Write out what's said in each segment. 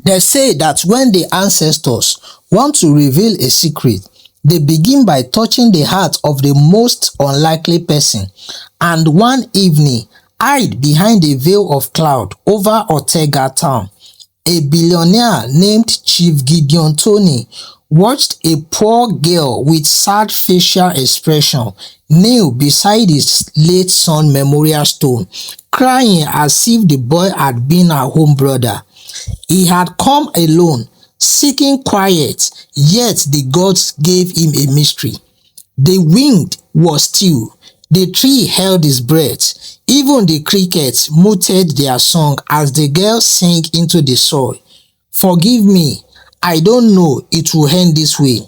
They say that when the ancestors want to reveal a secret, they begin by touching the heart of the most unlikely person, and one evening hide behind a veil of cloud over Ortega town. A billionaire named Chief Gideon Tony watched a poor girl with sad facial expression kneel beside his late son memorial stone, crying as if the boy had been her own brother. He had come alone, seeking quiet, yet the gods gave him a mystery. The wind was still, the tree held his breath, even the crickets muted their song as the girl sank into the soil. "Forgive me, I don't know it will end this way."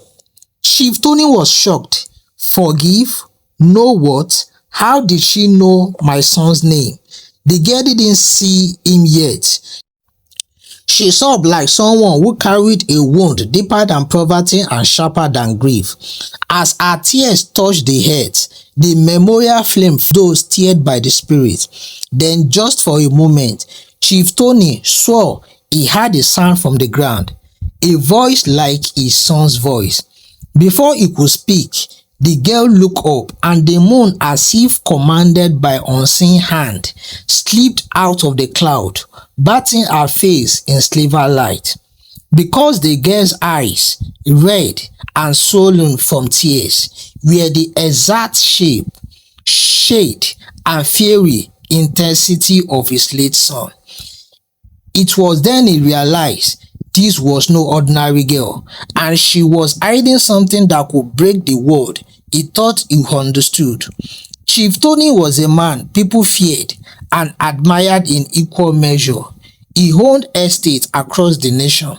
Chief Tony was shocked. "Forgive? Know what? How did she know my son's name?" The girl didn't see him yet. She sobbed like someone who carried a wound deeper than poverty and sharper than grief. As her tears touched the earth, the memorial flame those stirred by the spirit. Then, just for a moment, Chief Tony swore he heard a sound from the ground, a voice like his son's voice. Before he could speak, the girl looked up, and the moon, as if commanded by unseen hand, slipped out of the cloud, bathing her face in silver light. Because the girl's eyes, red and swollen from tears, were the exact shape, shade, and fiery intensity of his late son. It was then he realized this was no ordinary girl, and she was hiding something that could break the world he thought he understood. Chief Tony was a man people feared and admired in equal measure. He owned estates across the nation,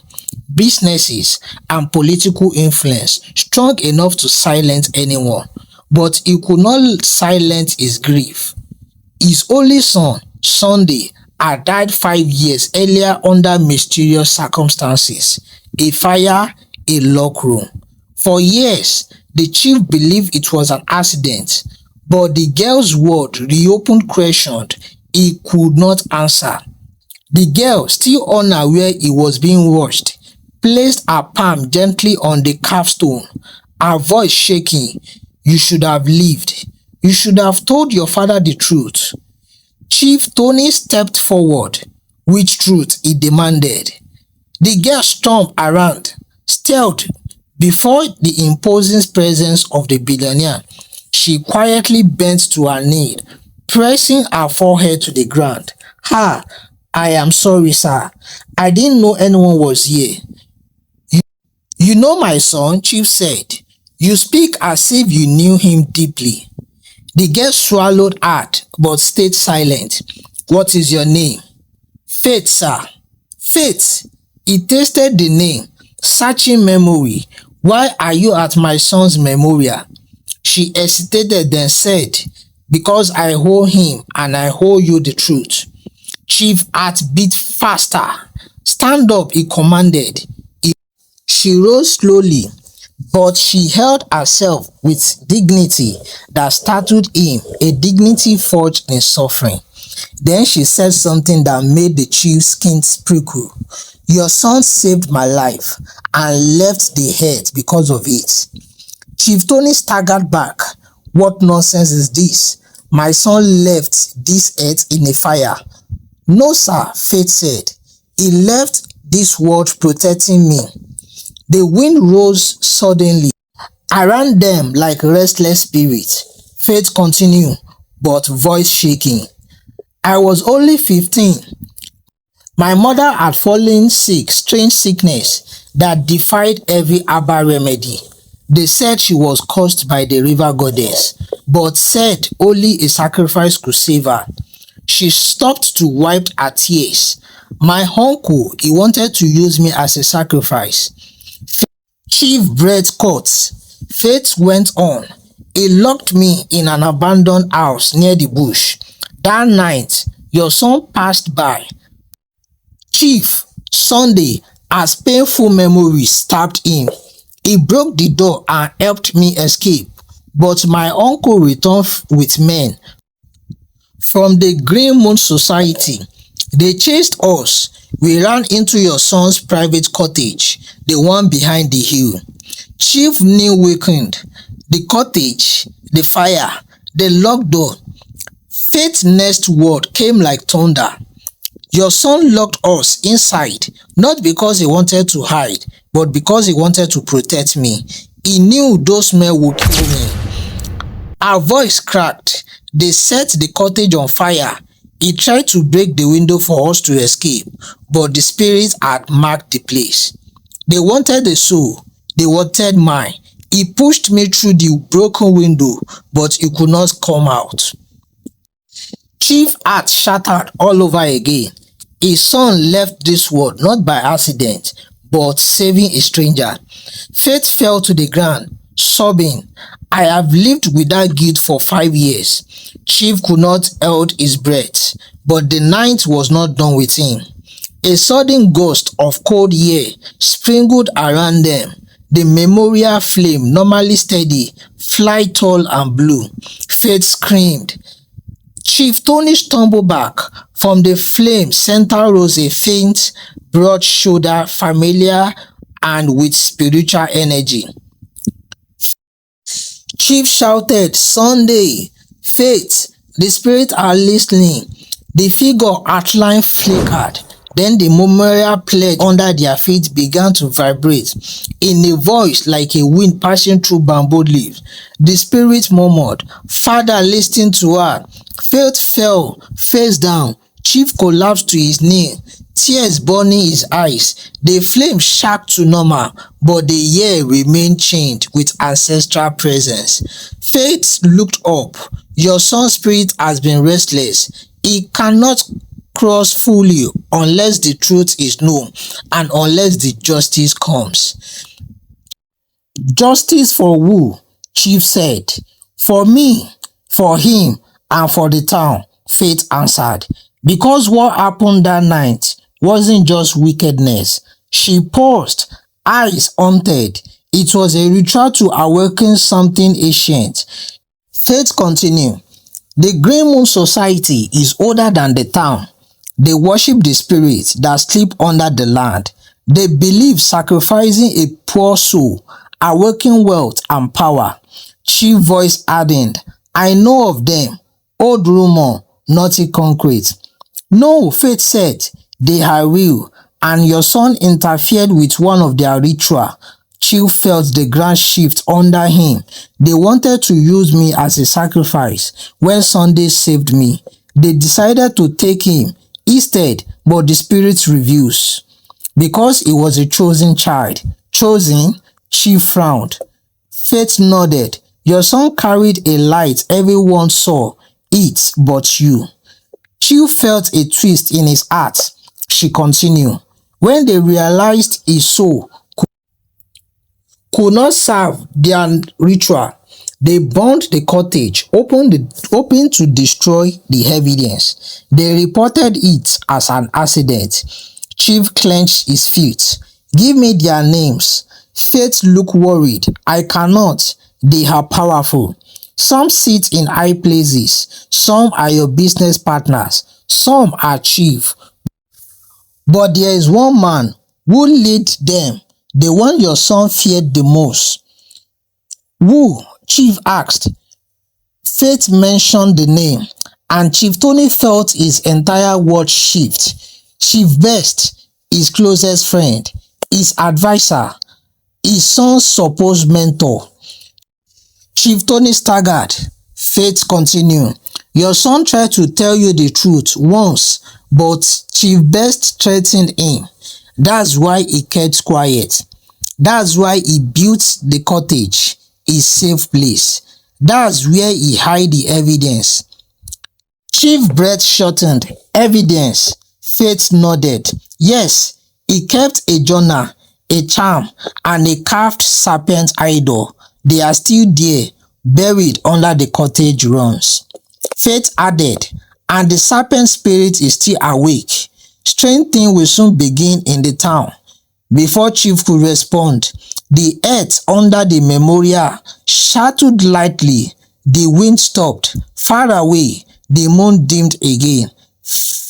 businesses, and political influence strong enough to silence anyone, but he could not silence his grief. His only son, Sunday, had died 5 years earlier under mysterious circumstances, a fire, a locked room. For years, the chief believed it was an accident, but the girl's word reopened questions he could not answer. The girl, still unaware he was being watched, placed her palm gently on the capstone, her voice shaking. "You should have lived. You should have told your father the truth." Chief Tony stepped forward. "Which truth?" he demanded. The girl stomped around, stilled before the imposing presence of the billionaire. She quietly bent to her knee, pressing her forehead to the ground. "I am sorry, sir. I didn't know anyone was here." You know my son," Chief said. "You speak as if you knew him deeply." The girl swallowed hard but stayed silent. "What is your name?" "Faith, sir." "Faith." He tasted the name, searching memory. "Why are you at my son's memorial?" She hesitated, then said, "Because I owe him and I owe you the truth." Chief heart beat faster. "Stand up," he commanded. She rose slowly, but she held herself with dignity that startled him, a dignity forged in suffering. Then she said something that made the chief's skin prickle. "Your son saved my life and left the earth because of it." Chief Tony staggered back. "What nonsense is this? My son left this earth in a fire." "No, sir," Faith said. "He left this world protecting me." The wind rose suddenly around them like restless spirits. Faith continued, but voice shaking. "I was only 15. My mother had fallen sick, strange sickness that defied every herbal remedy. They said she was cursed by the river goddess, but said only a sacrifice could save her. She stopped to wipe her tears. My uncle, he wanted to use me as a sacrifice." Chief breath caught. Faith went on. "He locked me in an abandoned house near the bush. That night, your son passed by." Chief, Sunday, as painful memories stabbed him. "He broke the door and helped me escape, but my uncle returned with men from the Green Moon Society. They chased us. We ran into your son's private cottage, the one behind the hill. Chief Neil wakened. The cottage, the fire, the locked door. Faith's next word came like thunder. Your son locked us inside, not because he wanted to hide, but because he wanted to protect me. He knew those men would kill me. Her voice cracked. They set the cottage on fire. He tried to break the window for us to escape, but the spirits had marked the place. They wanted the soul. They wanted mine. He pushed me through the broken window, but he could not come out. Chief's heart shattered all over again. His son left this world not by accident, but saving a stranger. Faith fell to the ground, sobbing. I have lived without guilt for 5 years. Chief could not hold his breath, but the night was not done with him. A sudden gust of cold air sprinkled around them. The memorial flame, normally steady, fly tall and blue. Faith screamed. Chief Tony stumbled back. From the flame center rose a faint, broad shoulder, familiar and with spiritual energy. Chief shouted, Sunday, Faith, the spirits are listening. The figure outline flickered. Then the memorial pledge under their feet began to vibrate. In a voice like a wind passing through bamboo leaves, the spirit murmured, Father, listen to her. Faith fell, face down. Chief collapsed to his knee, tears burning his eyes. The flame shook to normal, but the air remained changed with ancestral presence. Faith looked up. Your son's spirit has been restless. He cannot cross fully unless the truth is known and unless the justice comes. Justice for who? Chief said. For me, for him, and for the town, Faith answered. Because what happened that night wasn't just wickedness. She paused, eyes haunted. It was a ritual to awaken something ancient. Faith continued. The Green Moon Society is older than the town. They worship the spirits that sleep under the land. They believe sacrificing a poor soul, awakening wealth and power. Chief voice hardened. I know of them. Old rumor, nothing concrete. No, Faith said, they are real, and your son interfered with one of their ritual. Chief felt the ground shift under him. They wanted to use me as a sacrifice when Sunday saved me. They decided to take him instead, but the spirit refused. Because he was a chosen child. Chosen? Chief frowned. Faith nodded. Your son carried a light everyone saw it but you. Chief felt a twist in his heart. She continued. When they realized his soul could not serve their ritual, they burned the cottage, hoping to destroy the evidence. They reported it as an accident. Chief clenched his feet. Give me their names. Faith looked worried. I cannot. They are powerful. Some sit in high places. Some are your business partners. Some are chief. But there is one man who leads them, the one your son feared the most. Who? Chief asked. Faith mentioned the name, and Chief Tony felt his entire world shift. Chief Best, his closest friend, his advisor, his son's supposed mentor. Chief Tony staggered. Faith continued. Your son tried to tell you the truth once, but Chief Best threatened him. That's why he kept quiet. That's why he built the cottage, his safe place. That's where he hid the evidence. Chief breath shortened. Evidence. Faith nodded. Yes, he kept a journal, a charm, and a carved serpent idol. They are still there, buried under the cottage ruins. Faith added, and the serpent spirit is still awake. Strange thing will soon begin in the town. Before Chief could respond, the earth under the memorial shattered lightly. The wind stopped. Far away, the moon dimmed again.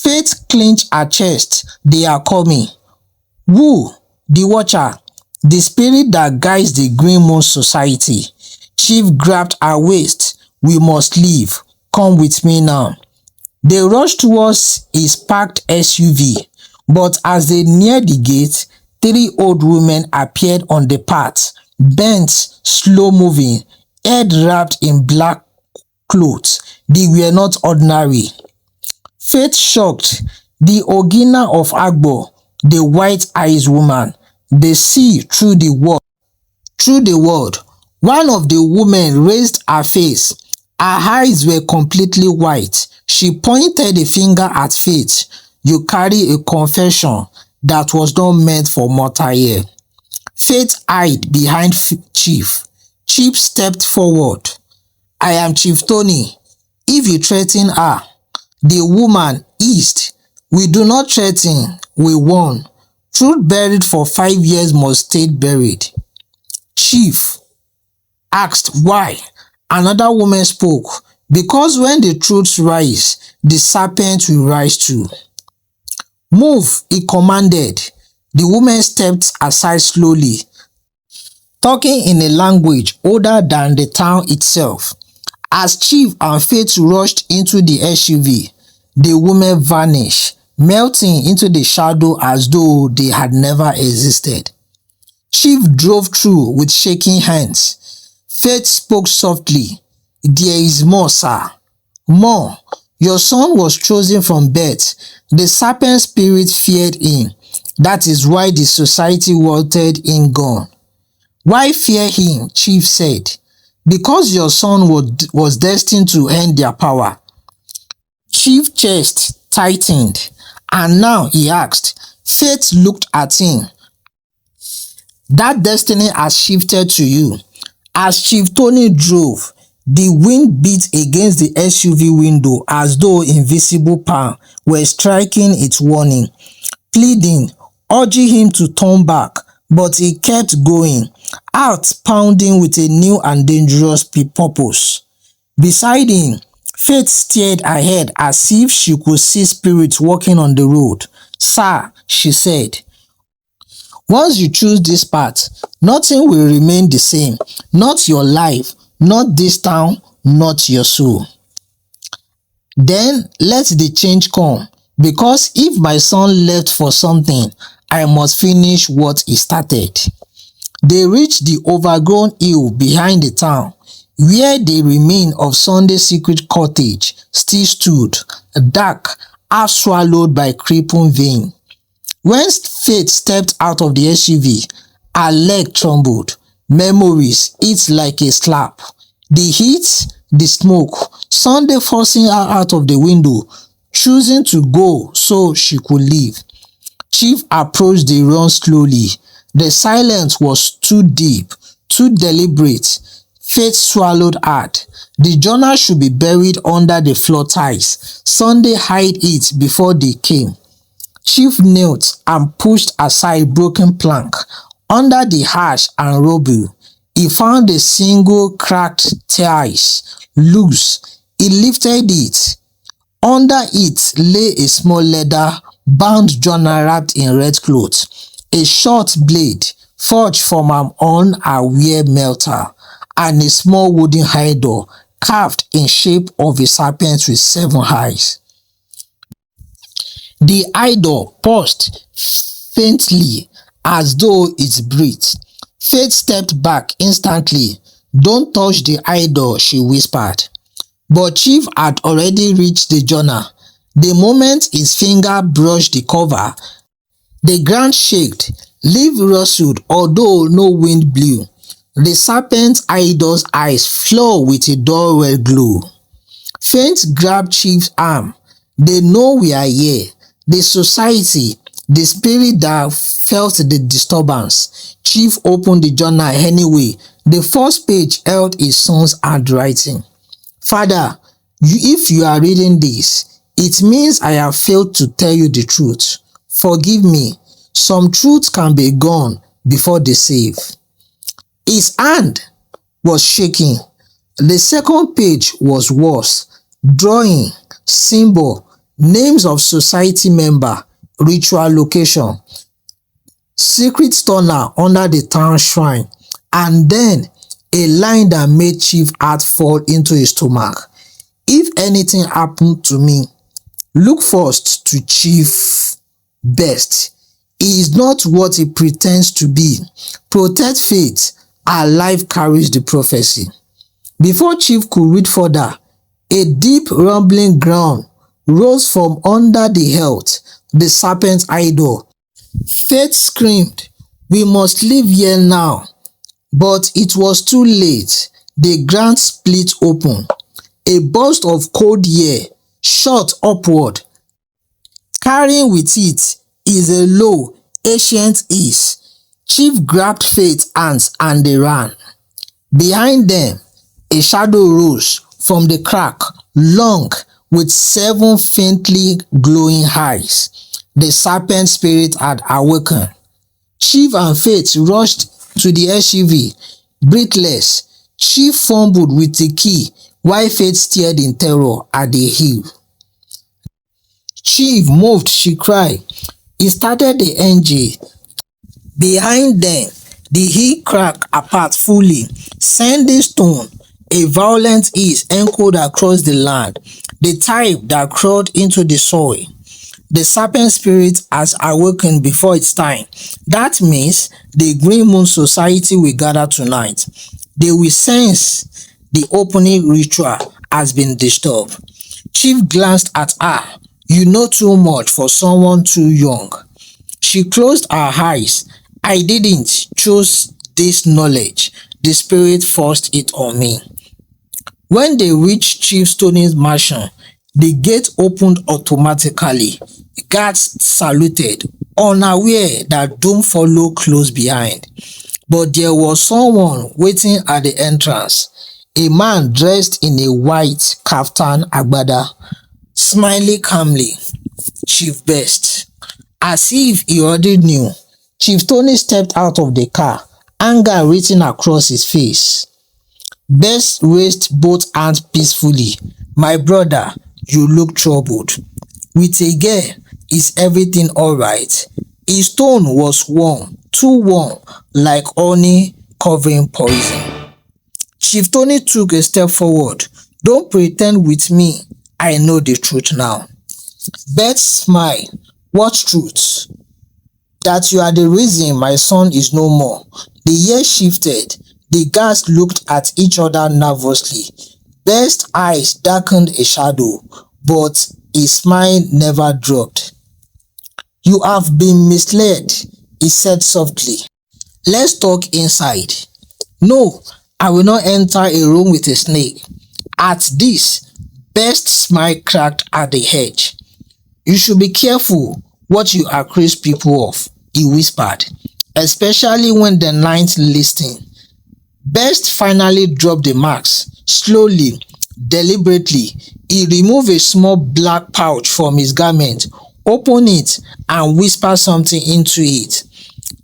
Faith clenched her chest. They are coming. Who? The Watcher, the spirit that guides the Green Moon Society. Chief grabbed her waist. We must leave. Come with me now. They rushed towards his parked SUV, but as they neared the gate, 3 old women appeared on the path, bent, slow-moving, head wrapped in black clothes. They were not ordinary. Faith shocked. The Ogina of Agbo, the white-eyed woman, they see through the world. One of the women raised her face. Her eyes were completely white. She pointed a finger at Faith. You carry a confession that was not meant for mortal ear. Faith hid behind Chief. Chief stepped forward. I am Chief Tony. If you threaten her, the woman hissed. We do not threaten, we warn. Truth buried for 5 years must stay buried. Chief asked why. Another woman spoke. Because when the truth rise, the serpent will rise too. Move, he commanded. The woman stepped aside slowly, talking in a language older than the town itself. As Chief and Faith rushed into the SUV, the women vanished, melting into the shadow as though they had never existed. Chief drove through with shaking hands. Faith spoke softly. There is more, sir. More. Your son was chosen from birth. The serpent spirit feared him. That is why the society wanted him gone. Why fear him? Chief said. Because your son was destined to end their power. Chief's chest tightened, and now he asked. Faith looked at him. That destiny has shifted to you. As Chief Tony drove, the wind beat against the SUV window as though invisible palms were striking its warning, pleading, urging him to turn back, but he kept going, heart pounding with a new and dangerous purpose. Beside him, Faith stared ahead as if she could see spirits walking on the road. Sir, she said, once you choose this path, nothing will remain the same. Not your life, not this town, not your soul. Then let the change come, because if my son left for something, I must finish what he started. They reached the overgrown hill behind the town, where the remains of Sunday's secret cottage still stood, dark, half swallowed by creeping vein. When Faith stepped out of the SUV, her leg trembled. Memories hit like a slap. The heat, the smoke, Sunday forcing her out of the window, choosing to go so she could leave. Chief approached the run slowly. The silence was too deep, too deliberate. Faith swallowed hard. The journal should be buried under the floor tiles. Sunday hid it before they came. Chief knelt and pushed aside broken plank. Under the ash and rubble, he found a single cracked tiles, loose. He lifted it. Under it lay a small leather-bound journal wrapped in red cloth, a short blade forged from an unaware melter, and a small wooden idol carved in shape of a serpent with 7 eyes. The idol paused faintly as though it breathed. Faith stepped back instantly. Don't touch the idol, she whispered. But Chief had already reached the journal. The moment his finger brushed the cover, the ground shook, leaves rustled, although no wind blew. The serpent idol's eyes flew with a dull glow. Faith grabbed Chief's arm. They know we are here. The society, the spirit that felt the disturbance. Chief opened the journal anyway. The first page held his son's handwriting. Father, if you are reading this, it means I have failed to tell you the truth. Forgive me. Some truths can be gone before they save. His hand was shaking. The second page was worse. Drawing, symbol, names of society member, ritual location, secret tunnel under the town shrine, and then a line that made Chief heart fall into his stomach. If anything happened to me, look first to Chief best. He is not what he pretends to be. Protect faith. Our life carries the prophecy. Before Chief could read further, a deep rumbling groan rose from under the hilt, the serpent idol. Faith screamed, "We must leave here now." But it was too late. The ground split open. A burst of cold air shot upward. Carrying with it is a low, ancient hiss. Chief grabbed Faith's hands and they ran. Behind them, a shadow rose from the crack, long, with 7 faintly glowing eyes. The serpent spirit had awakened. Chief and Faith rushed to the SUV, breathless. Chief fumbled with the key while Faith stared in terror at the hill. "Chief moved," she cried. He started the engine. Behind them, the hill cracked apart fully, sending stone. A violent hiss echoed across the land, the type that crawled into the soil. The serpent spirit has awakened before its time. That means the Green Moon Society will gather tonight. They will sense the opening ritual has been disturbed. Chief glanced at her. "You know too much for someone too young." She closed her eyes. "I didn't choose this knowledge. The spirit forced it on me." When they reached Chief Tony's mansion, the gate opened automatically. Guards saluted, unaware that doom followed close behind. But there was someone waiting at the entrance, a man dressed in a white kaftan agbada, smiling calmly. "Chief Best." As if he already knew, Chief Tony stepped out of the car, anger written across his face. Best raised both hands peacefully. "My brother, you look troubled. With a girl, is everything alright?" His tone was warm, too warm, like honey covering poison. Chief Tony took a step forward. "Don't pretend with me. I know the truth now." Beth smiled. "What truth?" "That you are the reason my son is no more." The year shifted. The guards looked at each other nervously. Best's eyes darkened a shadow, but his smile never dropped. "You have been misled," he said softly. "Let's talk inside." "No, I will not enter a room with a snake." At this, Best's smile cracked at the edge. "You should be careful what you accuse people of," he whispered, "especially when the ninth listened." Best finally dropped the mask. Slowly, deliberately, he removed a small black pouch from his garment, opened it, and whispered something into it.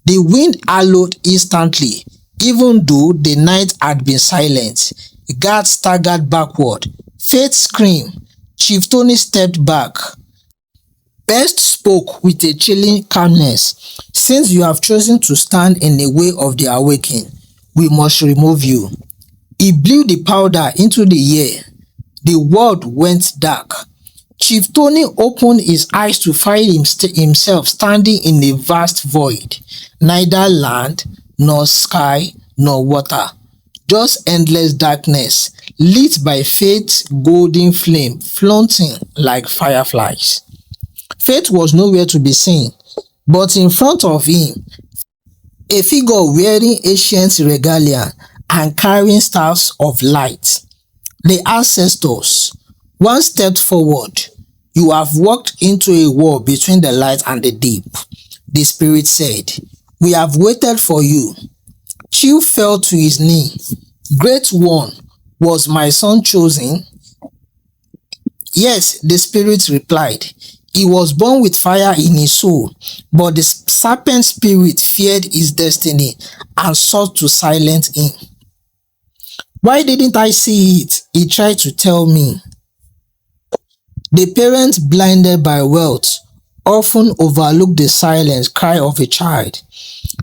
The wind howled instantly, even though the night had been silent. Guards staggered backward. Faith screamed. Chief Tony stepped back. Best spoke with a chilling calmness. "Since you have chosen to stand in the way of the awakening, we must remove you." He blew the powder into the air. The world went dark. Chief Tony opened his eyes to find himself standing in a vast void. Neither land, nor sky, nor water. Just endless darkness, lit by Faith's golden flame flaunting like fireflies. Faith was nowhere to be seen, but in front of him, a figure wearing ancient regalia and carrying staffs of light. The ancestors. One stepped forward. "You have walked into a wall between the light and the deep," the spirit said. "We have waited for you." Chief fell to his knee. "Great One, was my son chosen?" "Yes," the spirit replied. "He was born with fire in his soul, but the serpent spirit feared his destiny and sought to silence him." "Why didn't I see it?" he tried to tell me. The parents, blinded by wealth, often overlook the silent cry of a child.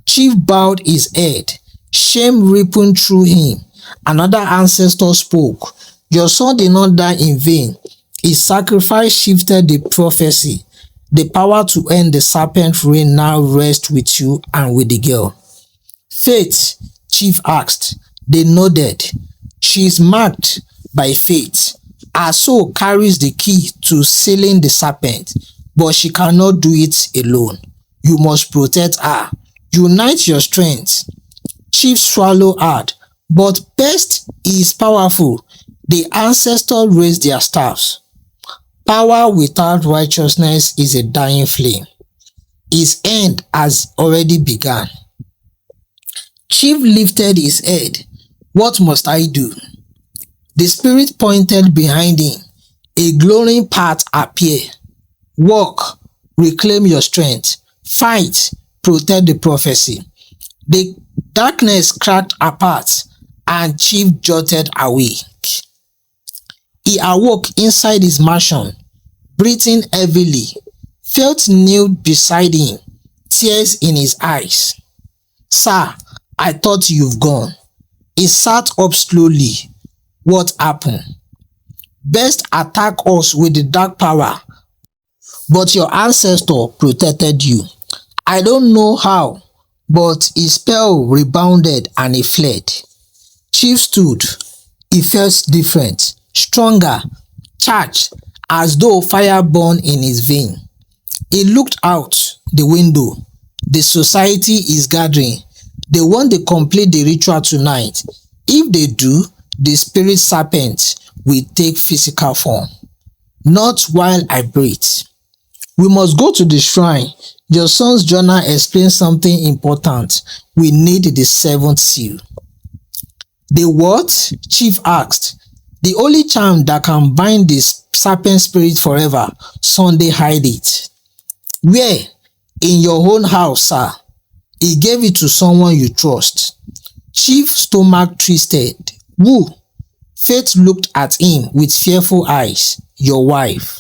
Chief bowed his head, shame rippling through him. Another ancestor spoke. Your son did not die in vain. His sacrifice shifted the prophecy. The power to end the serpent reign now rests with you and with the girl. Faith, Chief asked. They nodded. She is marked by faith. Her soul carries the key to sealing the serpent, but she cannot do it alone. You must protect her. Unite your strength. Chief swallowed hard, but best is powerful. The ancestors raised their staffs. Power without righteousness is a dying flame. His end has already begun. Chief lifted his head. What must I do? The spirit pointed behind him. A glowing path appeared. Walk, reclaim your strength, fight, protect the prophecy. The darkness cracked apart and Chief jotted awake. He awoke inside his mansion, breathing heavily, felt knelt beside him, tears in his eyes. Sir, I thought you've gone. He sat up slowly. What happened? Best attack us with the dark power, but your ancestor protected you. I don't know how, but his spell rebounded and he fled. Chief stood. He felt different, stronger, charged, as though fire burned in his vein. He looked out the window. The society is gathering. They want to complete the ritual tonight. If they do, the spirit serpent will take physical form. Not while I breathe. We must go to the shrine. Your son's journal explains something important. We need the seventh seal. The what? Chief asked. The only charm that can bind this serpent spirit forever. Sunday hide it. Where? In your own house, sir. He gave it to someone you trust. Chief stomach twisted. Who? Faith looked at him with fearful eyes. Your wife.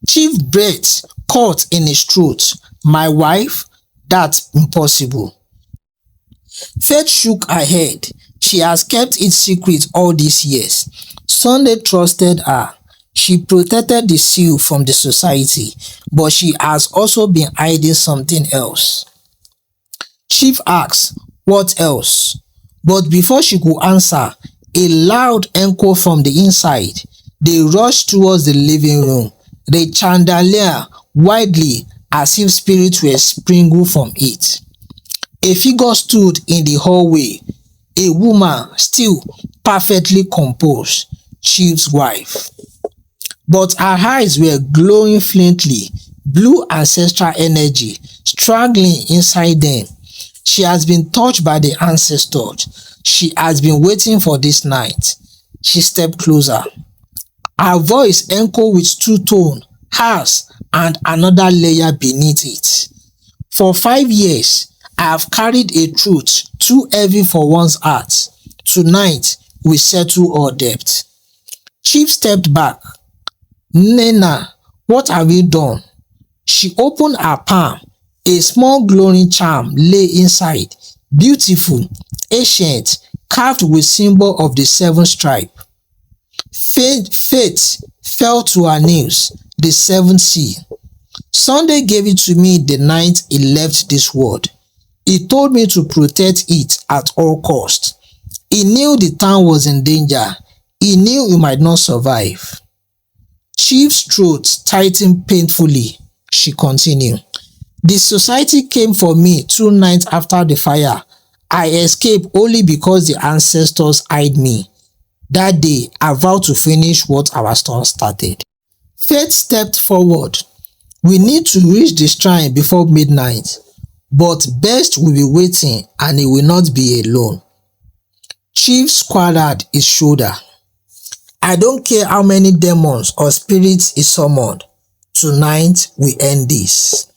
Chief breath caught in his throat. My wife? That's impossible. Faith shook her head. She has kept it secret all these years. Sunday trusted her. She protected the seal from the society, but she has also been hiding something else. Chief asked, what else? But before she could answer, a loud echo from the inside. They rushed towards the living room. They chandelier widely as if spirits were springing from it. A figure stood in the hallway. A woman, still perfectly composed, Chief's wife. But her eyes were glowing faintly, blue ancestral energy struggling inside them. She has been touched by the ancestors. She has been waiting for this night. She stepped closer. Her voice echoed with two-tone, harsh, and another layer beneath it. For 5 years, I have carried a truth too heavy for one's heart. Tonight, we settle all debt. Chief stepped back. Nena, what have you done? She opened her palm. A small glowing charm lay inside, beautiful, ancient, carved with symbol of the 7th stripe. Faith fell to her knees, the 7th seal. Sunday gave it to me the night he left this world. He told me to protect it at all costs. He knew the town was in danger. He knew he might not survive. Chief's throat tightened painfully. She continued. The society came for me 2 nights after the fire. I escaped only because the ancestors hid me. That day, I vowed to finish what our son started. Faith stepped forward. We need to reach the shrine before midnight. But Best will be waiting and he will not be alone. Chief squared his shoulder. I don't care how many demons or spirits he summoned. Tonight we end this.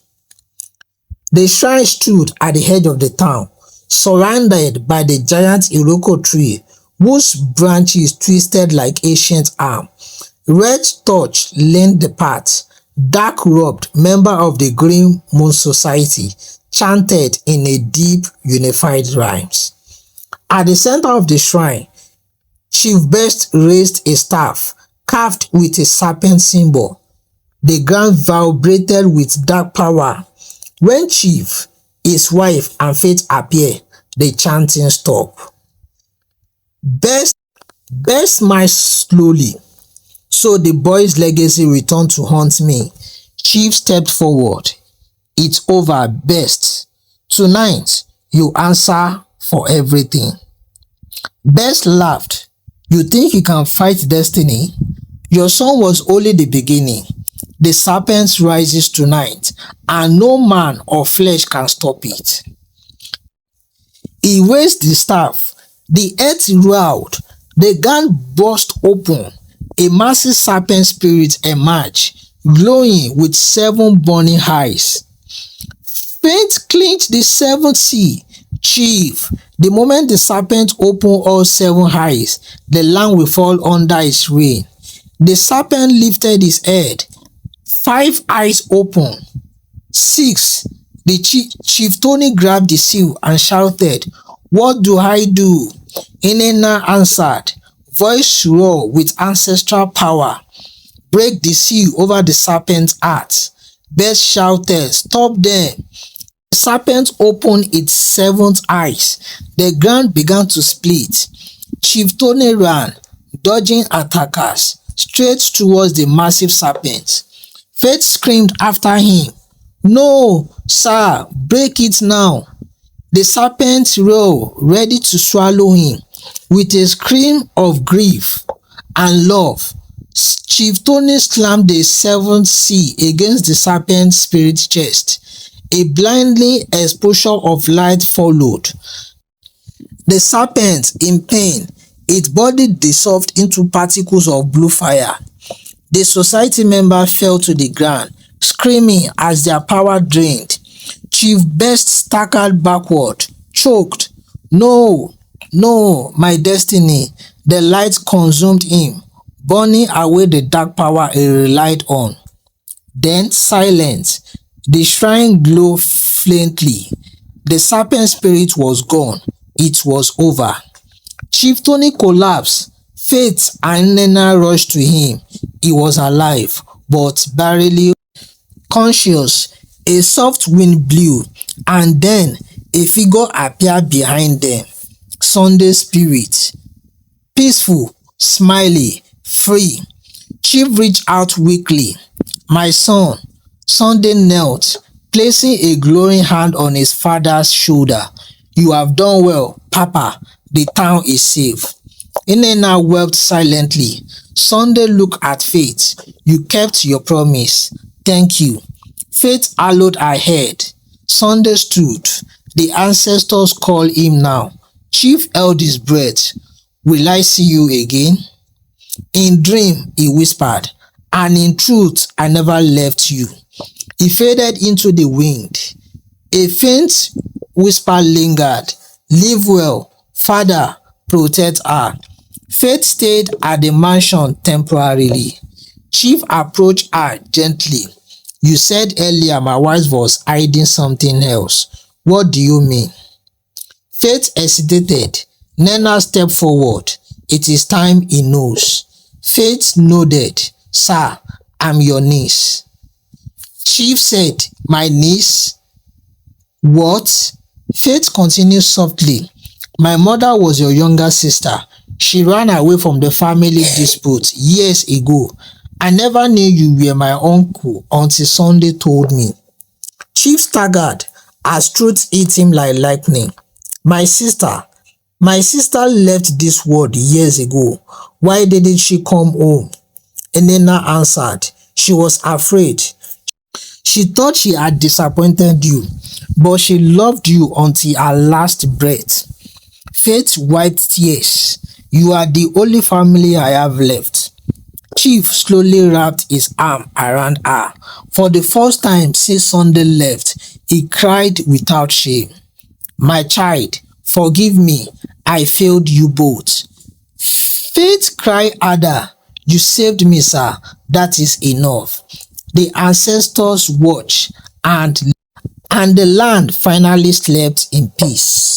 The shrine stood at the edge of the town, surrounded by the giant Iroko tree, whose branches twisted like ancient arms. Red Touch leaned the path. Dark-robed member of the Green Moon Society chanted in a deep, unified rhymes. At the center of the shrine, Chief Best raised a staff carved with a serpent symbol. The ground vibrated with dark power. When Chief, his wife, and Faith appeared, the chanting stopped. Best smiled slowly. So the boy's legacy returned to haunt me. Chief stepped forward. It's over, Best. Tonight, you answer for everything. Best laughed. You think you can fight destiny? Your son was only the beginning. The serpent rises tonight, and no man or flesh can stop it. He raised the staff. The earth roared. The ground burst open. A massive serpent spirit emerged, glowing with 7 burning eyes. Faith clinched the 7th sea. Chief, the moment the serpent opened all 7 eyes, the land will fall under its reign. The serpent lifted his head. 5 eyes opened. 6. The Chief Tony grabbed the seal and shouted, "What do I do?" Inanna answered, voice raw with ancestral power, "Break the seal over the serpent's heart." Best shouted, "Stop them." The serpent opened its 7th eyes. The ground began to split. Chief Tony ran, dodging attackers, straight towards the massive serpent. Faith screamed after him, "No, sir, break it now." The serpent roared, ready to swallow him. With a scream of grief and love, Chief Tony slammed the 7th sea against the serpent spirit's chest. A blinding explosion of light followed. The serpent, in pain, its body dissolved into particles of blue fire. The society member fell to the ground, screaming as their power drained. Chief Best staggered backward, choked. "No, no, my destiny." The light consumed him, burning away the dark power he relied on. Then silence. The shrine glowed faintly. The serpent spirit was gone. It was over. Chief Tony collapsed. Faith and Inanna rushed to him. He was alive, but barely conscious. A soft wind blew, and then a figure appeared behind them. Sunday spirit. Peaceful, smiley, free. Chief reached out weakly. "My son." Sunday knelt, placing a glowing hand on his father's shoulder. "You have done well, Papa. The town is safe." Inanna wept silently. Sunday looked at Faith. "You kept your promise. Thank you." Faith hallowed her head. Sunday stood. The ancestors called him now. Chief held his breath. "Will I see you again?" "In dream," he whispered, "and in truth I never left you." He faded into the wind. A faint whisper lingered. "Live well, Father, protect her." Faith stayed at the mansion temporarily. Chief approached her gently. "You said earlier my wife was hiding something else. What do you mean?" Faith hesitated. Inanna stepped forward. "It is time he knows." Faith nodded. "Sir, I'm your niece." Chief said, "My niece? What?" Faith continued softly. "My mother was your younger sister. She ran away from the family dispute years ago. I never knew you were my uncle until Sunday told me." Chief staggered as truth hit him like lightning. My sister left this world years ago. Why didn't she come home?" Inanna answered. "She was afraid. She thought she had disappointed you, but she loved you until her last breath." Faith wiped tears. "You are the only family I have left." Chief slowly wrapped his arm around her. For the first time since Sunday left, he cried without shame. "My child, forgive me. I failed you both." Faith cried harder. You saved me, sir. That is enough." The ancestors watched, and the land finally slept in peace.